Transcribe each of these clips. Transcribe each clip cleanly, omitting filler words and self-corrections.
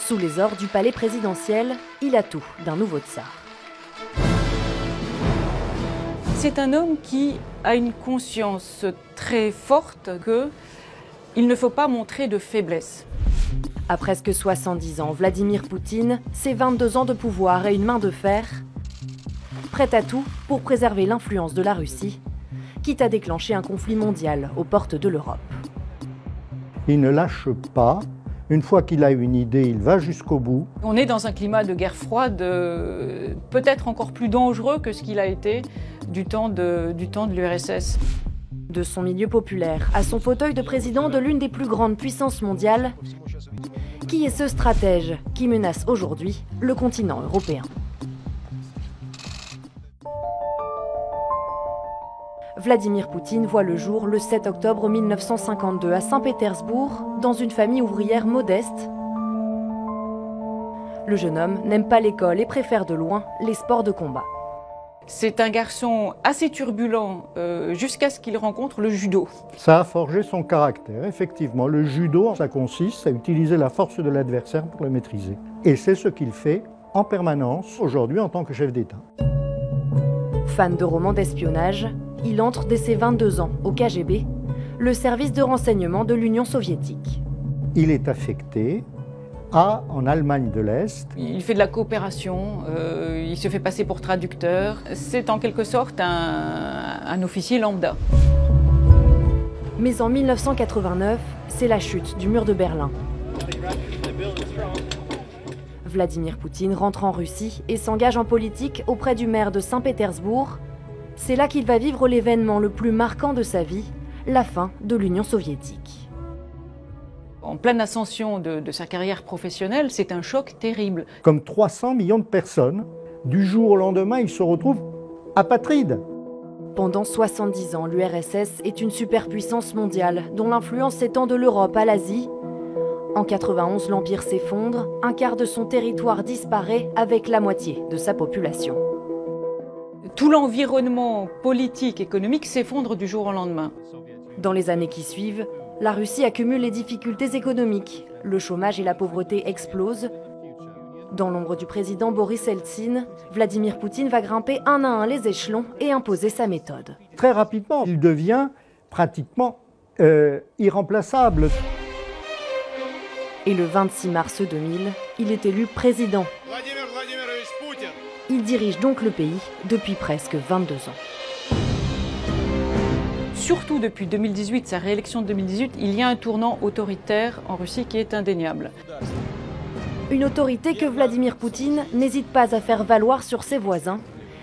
Sous les ors du palais présidentiel, il a tout d'un nouveau tsar. C'est un homme qui a une conscience très forte qu'il ne faut pas montrer de faiblesse. À presque 70 ans, Vladimir Poutine, ses 22 ans de pouvoir et une main de fer, prêt à tout pour préserver l'influence de la Russie, quitte à déclencher un conflit mondial aux portes de l'Europe. Il ne lâche pas. Une fois qu'il a une idée, il va jusqu'au bout. On est dans un climat de guerre froide peut-être encore plus dangereux que ce qu'il a été du temps de l'URSS. De son milieu populaire à son fauteuil de président de l'une des plus grandes puissances mondiales, qui est ce stratège qui menace aujourd'hui le continent européen? Vladimir Poutine voit le jour le 7 octobre 1952 à Saint-Pétersbourg, dans une famille ouvrière modeste. Le jeune homme n'aime pas l'école et préfère de loin les sports de combat. C'est un garçon assez turbulent jusqu'à ce qu'il rencontre le judo. Ça a forgé son caractère. Effectivement, le judo, ça consiste à utiliser la force de l'adversaire pour le maîtriser. Et c'est ce qu'il fait en permanence aujourd'hui en tant que chef d'État. Fan de romans d'espionnage, il entre dès ses 22 ans au KGB, le service de renseignement de l'Union soviétique. Il est affecté en Allemagne de l'Est. Il fait de la coopération, il se fait passer pour traducteur. C'est en quelque sorte un officier lambda. Mais en 1989, c'est la chute du mur de Berlin. Vladimir Poutine rentre en Russie et s'engage en politique auprès du maire de Saint-Pétersbourg. C'est là qu'il va vivre l'événement le plus marquant de sa vie, la fin de l'Union soviétique. En pleine ascension de sa carrière professionnelle, c'est un choc terrible. Comme 300 millions de personnes, du jour au lendemain, il se retrouve apatride. Pendant 70 ans, l'URSS est une superpuissance mondiale dont l'influence s'étend de l'Europe à l'Asie. En 91, l'Empire s'effondre, un quart de son territoire disparaît avec la moitié de sa population. Tout l'environnement politique, économique s'effondre du jour au lendemain. Dans les années qui suivent, la Russie accumule les difficultés économiques. Le chômage et la pauvreté explosent. Dans l'ombre du président Boris Eltsine, Vladimir Poutine va grimper un à un les échelons et imposer sa méthode. Très rapidement, il devient pratiquement irremplaçable. Et le 26 mars 2000, il est élu président. Il dirige donc le pays depuis presque 22 ans. Surtout depuis 2018, sa réélection de 2018, il y a un tournant autoritaire en Russie qui est indéniable. Une autorité que Vladimir Poutine n'hésite pas à faire valoir sur ses voisins,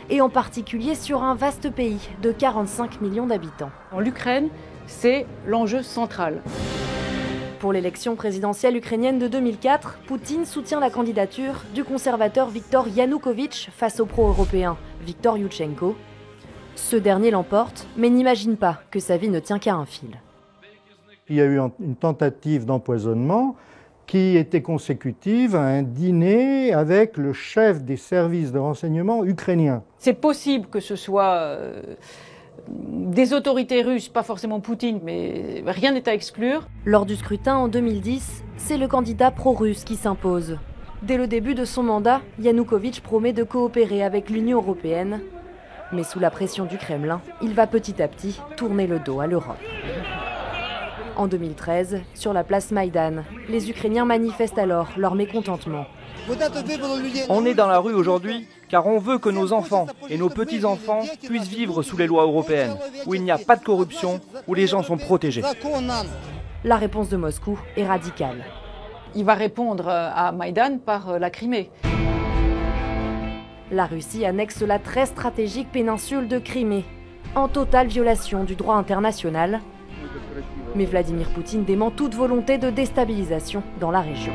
et en particulier sur un vaste pays de 45 millions d'habitants. L'Ukraine, c'est l'enjeu central. Pour l'élection présidentielle ukrainienne de 2004, Poutine soutient la candidature du conservateur Viktor Yanukovych face au pro-européen Viktor Yushchenko. Ce dernier l'emporte, mais n'imagine pas que sa vie ne tient qu'à un fil. Il y a eu une tentative d'empoisonnement qui était consécutive à un dîner avec le chef des services de renseignement ukrainiens. C'est possible que ce soit des autorités russes, pas forcément Poutine, mais rien n'est à exclure. Lors du scrutin en 2010, c'est le candidat pro-russe qui s'impose. Dès le début de son mandat, Yanukovych promet de coopérer avec l'Union européenne. Mais sous la pression du Kremlin, il va petit à petit tourner le dos à l'Europe. En 2013, sur la place Maïdan, les Ukrainiens manifestent alors leur mécontentement. On est dans la rue aujourd'hui car on veut que nos enfants et nos petits-enfants puissent vivre sous les lois européennes, où il n'y a pas de corruption, où les gens sont protégés. La réponse de Moscou est radicale. Il va répondre à Maïdan par la Crimée. La Russie annexe la très stratégique péninsule de Crimée, en totale violation du droit international. Mais Vladimir Poutine dément toute volonté de déstabilisation dans la région.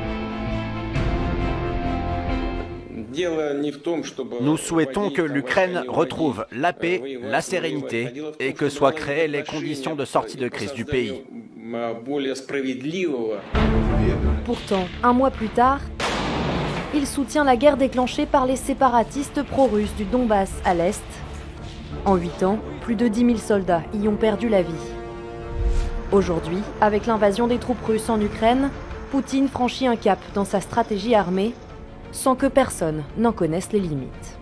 Nous souhaitons que l'Ukraine retrouve la paix, la sérénité et que soient créées les conditions de sortie de crise du pays. Pourtant, un mois plus tard, il soutient la guerre déclenchée par les séparatistes pro-russes du Donbass à l'Est. En 8 ans, plus de 10 000 soldats y ont perdu la vie. Aujourd'hui, avec l'invasion des troupes russes en Ukraine, Poutine franchit un cap dans sa stratégie armée sans que personne n'en connaisse les limites.